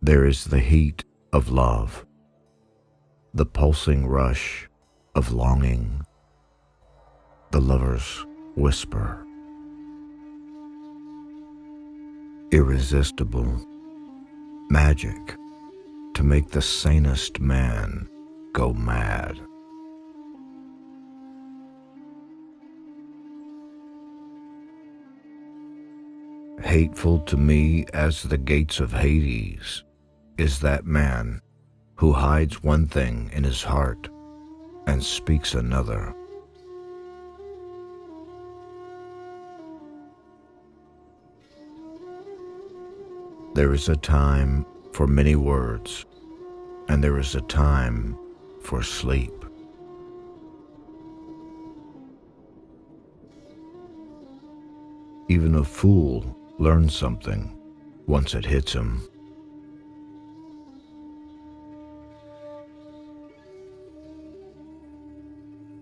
There is the heat of love, the pulsing rush of longing, the lover's whisper. Irresistible magic to make the sanest man go mad. Hateful to me as the gates of Hades is that man who hides one thing in his heart and speaks another. There is a time for many words, and there is a time for sleep. Even a fool learns something once it hits him.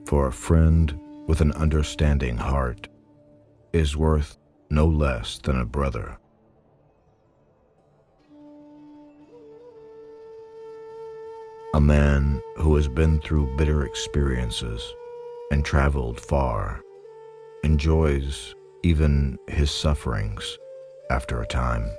For a friend with an understanding heart is worth no less than a brother. A man who has been through bitter experiences and traveled far enjoys even his sufferings after a time.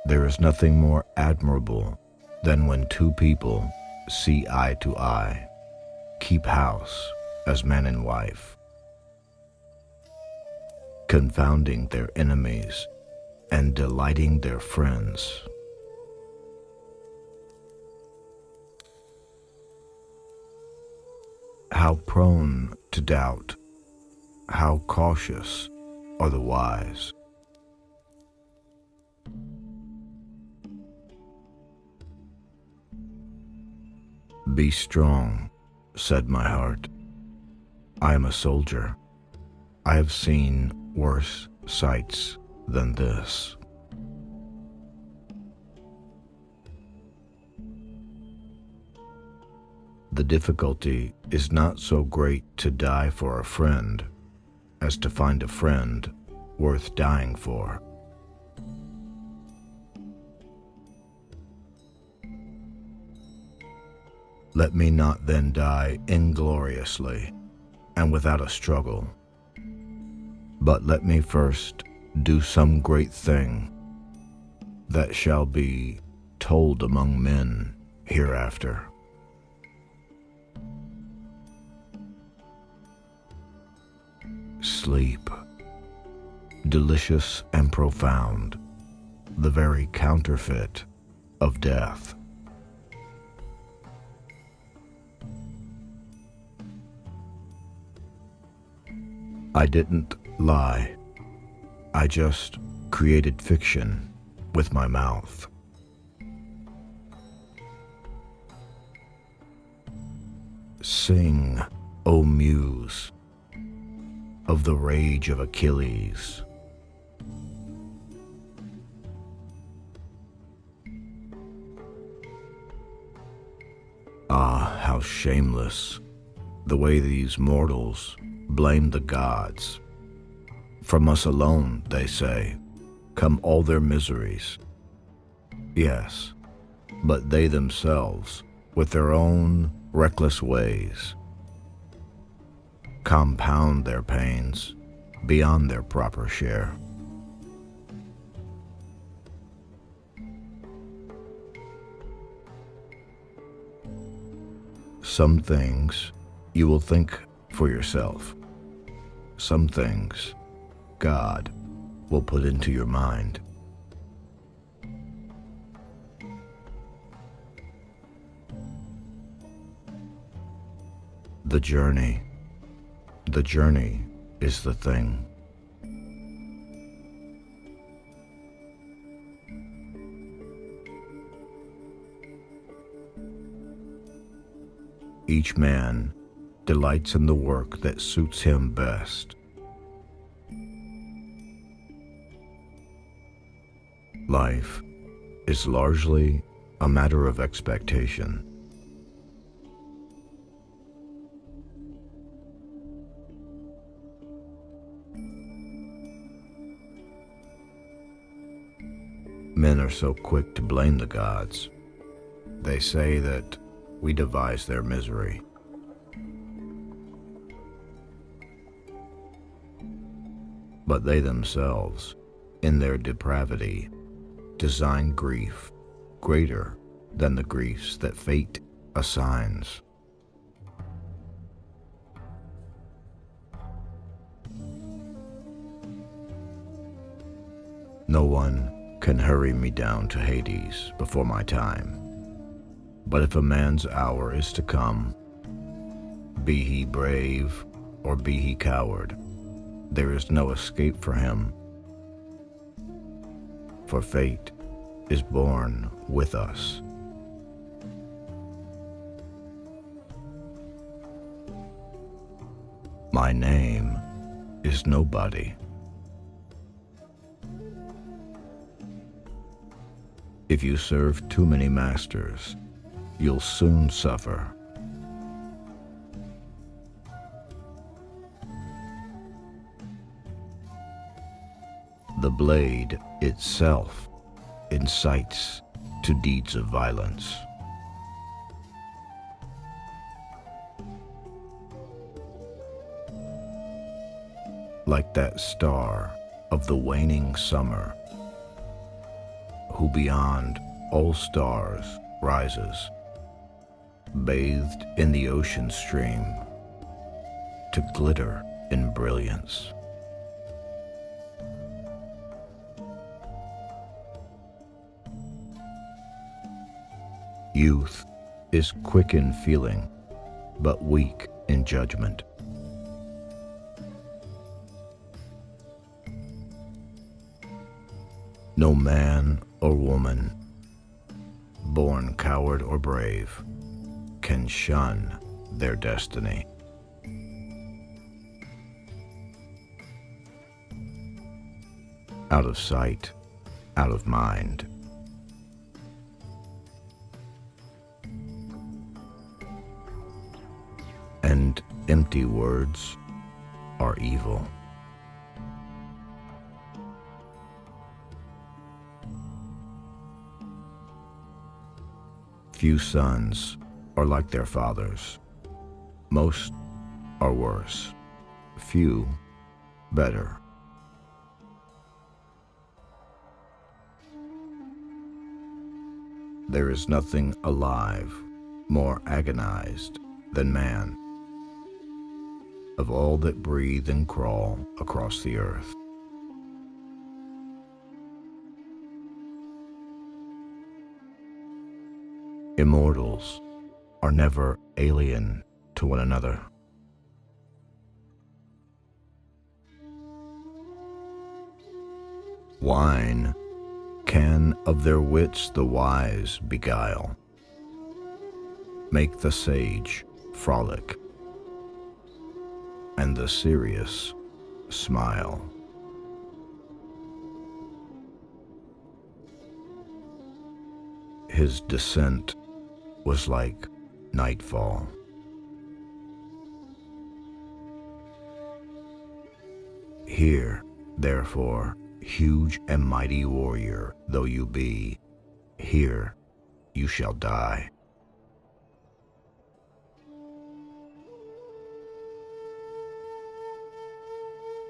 There is nothing more admirable than when two people see eye to eye, keep house as man and wife, confounding their enemies and delighting their friends. How prone to doubt, how cautious are the wise. Be strong, said my heart. I am a soldier. I have seen worse sights than this. The difficulty is not so great to die for a friend as to find a friend worth dying for. Let me not then die ingloriously and without a struggle, but let me first do some great thing that shall be told among men hereafter. Sleep, delicious and profound, the very counterfeit of death. I didn't lie. I just created fiction with my mouth. Sing, O Muse, of the rage of Achilles. Ah, how shameless the way these mortals blame the gods. From us alone, they say, come all their miseries. Yes, but they themselves, with their own reckless ways, compound their pains beyond their proper share. Some things you will think for yourself. Some things God will put into your mind. The journey is the thing. Each man delights in the work that suits him best. Life is largely a matter of expectation. Men are so quick to blame the gods. They say that we devise their misery. But they themselves, in their depravity, design grief greater than the griefs that fate assigns. No one can hurry me down to Hades before my time. But if a man's hour is to come, be he brave or be he coward, there is no escape for him. For fate is born with us. My name is nobody. If you serve too many masters, you'll soon suffer. The blade itself incites to deeds of violence. Like that star of the waning summer, who beyond all stars rises, bathed in the ocean stream, to glitter in brilliance. Youth is quick in feeling, but weak in judgment. No man or woman, born coward or brave, can shun their destiny. Out of sight, out of mind. And empty words are evil. Few sons are like their fathers. Most are worse. Few better. There is nothing alive more agonized than man, of all that breathe and crawl across the earth. Immortals are never alien to one another. Wine can of their wits the wise beguile, make the sage frolic, and the serious smile. His descent was like nightfall. Hear, therefore, huge and mighty warrior though you be, here you shall die.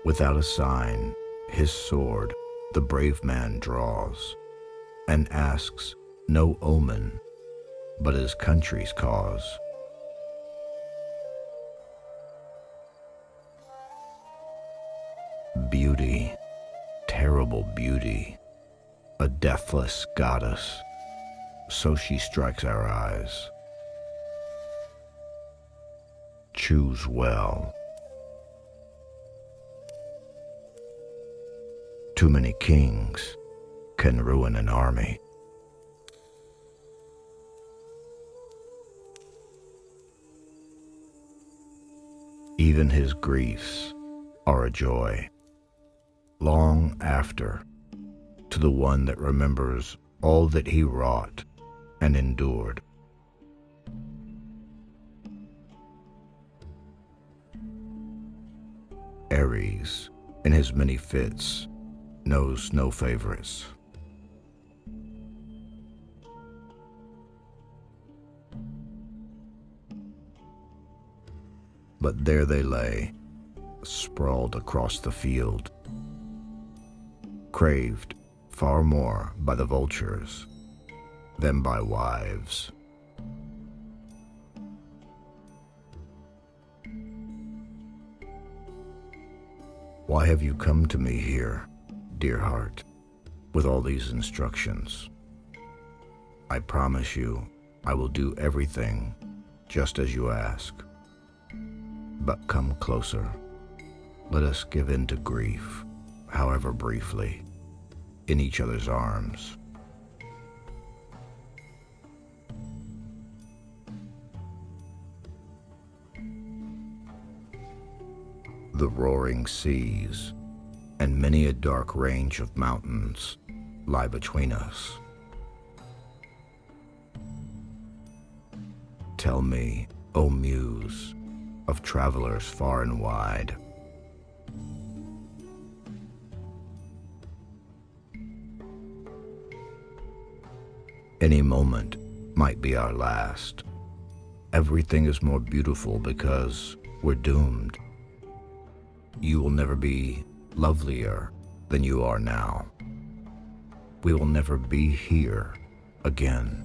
Without a sign, his sword the brave man draws, and asks no omen but his country's cause. Beauty, terrible beauty, a deathless goddess, so she strikes our eyes. Choose well. Too many kings can ruin an army. Even his griefs are a joy, long after, to the one that remembers all that he wrought and endured. Ares, in his many fits, knows no favorites. But there they lay, sprawled across the field, craved far more by the vultures than by wives. Why have you come to me here, dear heart, with all these instructions? I promise you I will do everything just as you ask. But come closer. Let us give in to grief, however briefly, in each other's arms. The roaring seas and many a dark range of mountains lie between us. Tell me, O Muse, of travelers far and wide. Any moment might be our last. Everything is more beautiful because we're doomed. You will never be lovelier than you are now. We will never be here again.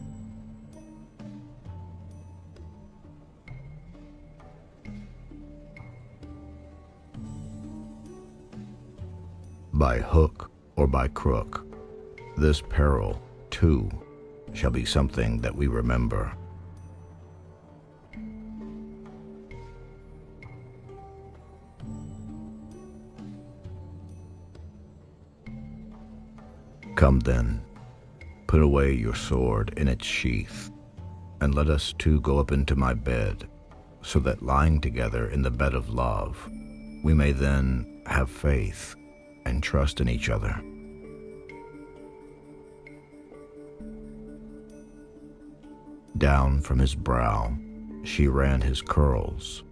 By hook or by crook, this peril, too, shall be something that we remember. Come then, put away your sword in its sheath, and let us two go up into my bed, so that lying together in the bed of love, we may then have faith and trust in each other. Down from his brow she ran his curls,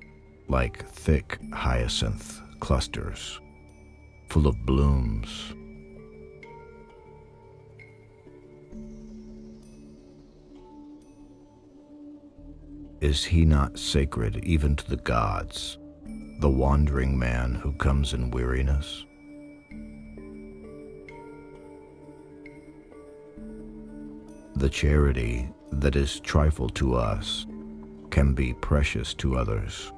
like thick hyacinth clusters, full of blooms. Is he not sacred even to the gods, the wandering man who comes in weariness? The charity that is trifle to us can be precious to others.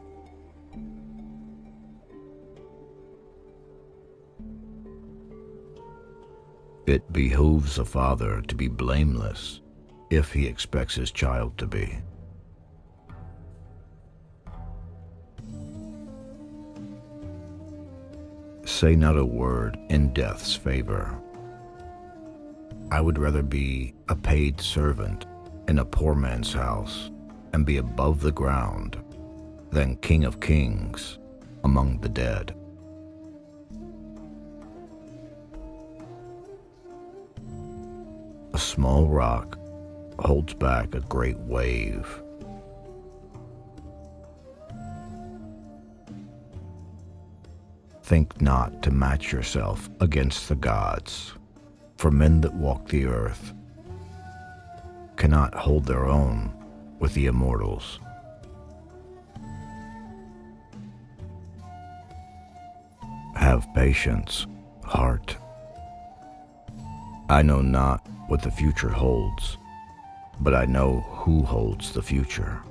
It behooves a father to be blameless if he expects his child to be. Say not a word in death's favor. I would rather be a paid servant in a poor man's house and be above the ground than King of Kings among the dead. A small rock holds back a great wave. Think not to match yourself against the gods, for men that walk the earth cannot hold their own with the immortals. Have patience, heart. I know not what the future holds, but I know who holds the future.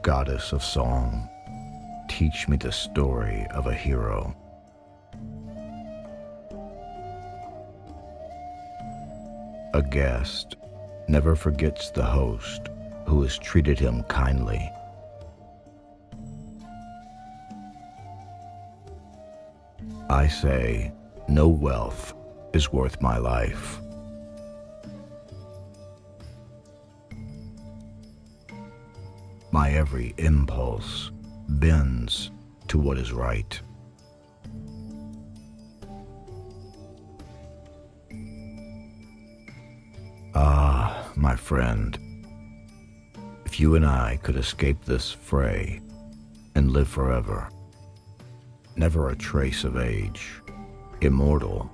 Goddess of song, teach me the story of a hero. A guest never forgets the host who has treated him kindly. I say, no wealth is worth my life. My every impulse bends to what is right. Ah, my friend, if you and I could escape this fray and live forever, never a trace of age, immortal,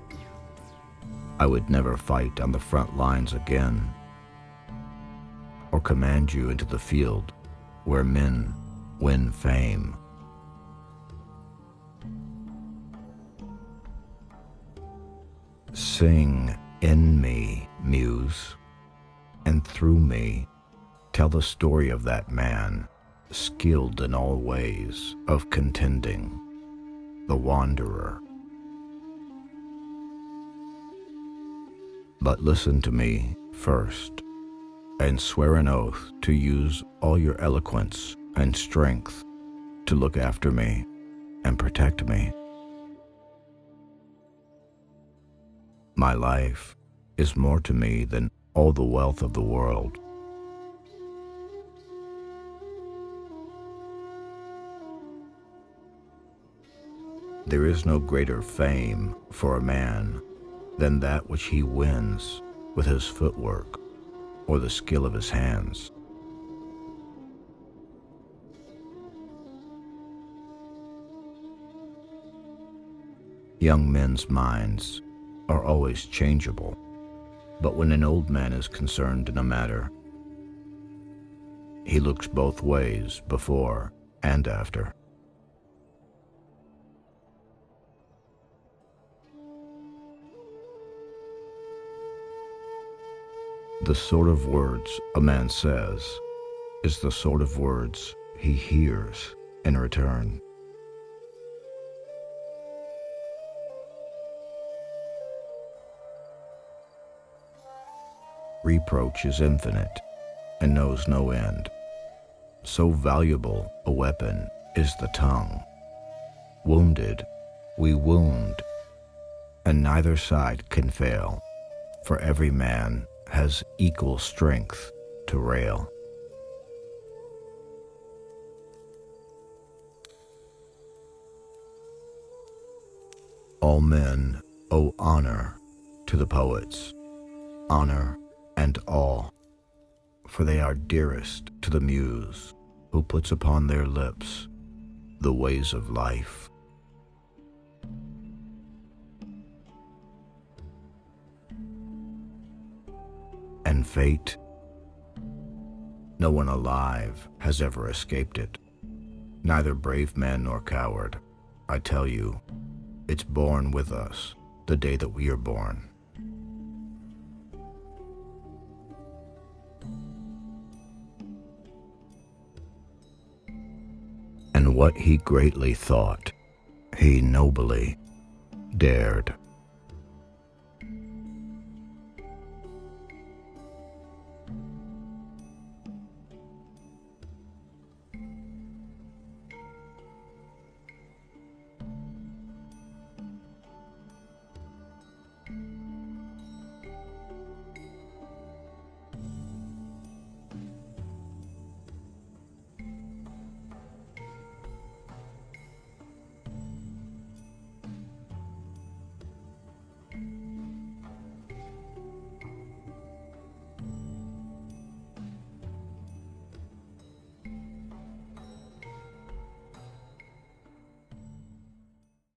I would never fight on the front lines again or command you into the field where men win fame. Sing in me, Muse, and through me tell the story of that man, skilled in all ways of contending, the wanderer. But listen to me first, and swear an oath to use all your eloquence and strength to look after me and protect me. My life is more to me than all the wealth of the world. There is no greater fame for a man than that which he wins with his footwork or the skill of his hands. Young men's minds are always changeable, but when an old man is concerned in a matter, he looks both ways before and after. The sort of words a man says is the sort of words he hears in return. Reproach is infinite and knows no end. So valuable a weapon is the tongue. Wounded, we wound, and neither side can fail, for every man has equal strength to rail. All men owe honor to the poets, honor and awe, for they are dearest to the muse who puts upon their lips the ways of life. And fate, no one alive has ever escaped it, neither brave man nor coward. I tell you, it's born with us the day that we are born. And what he greatly thought, he nobly dared.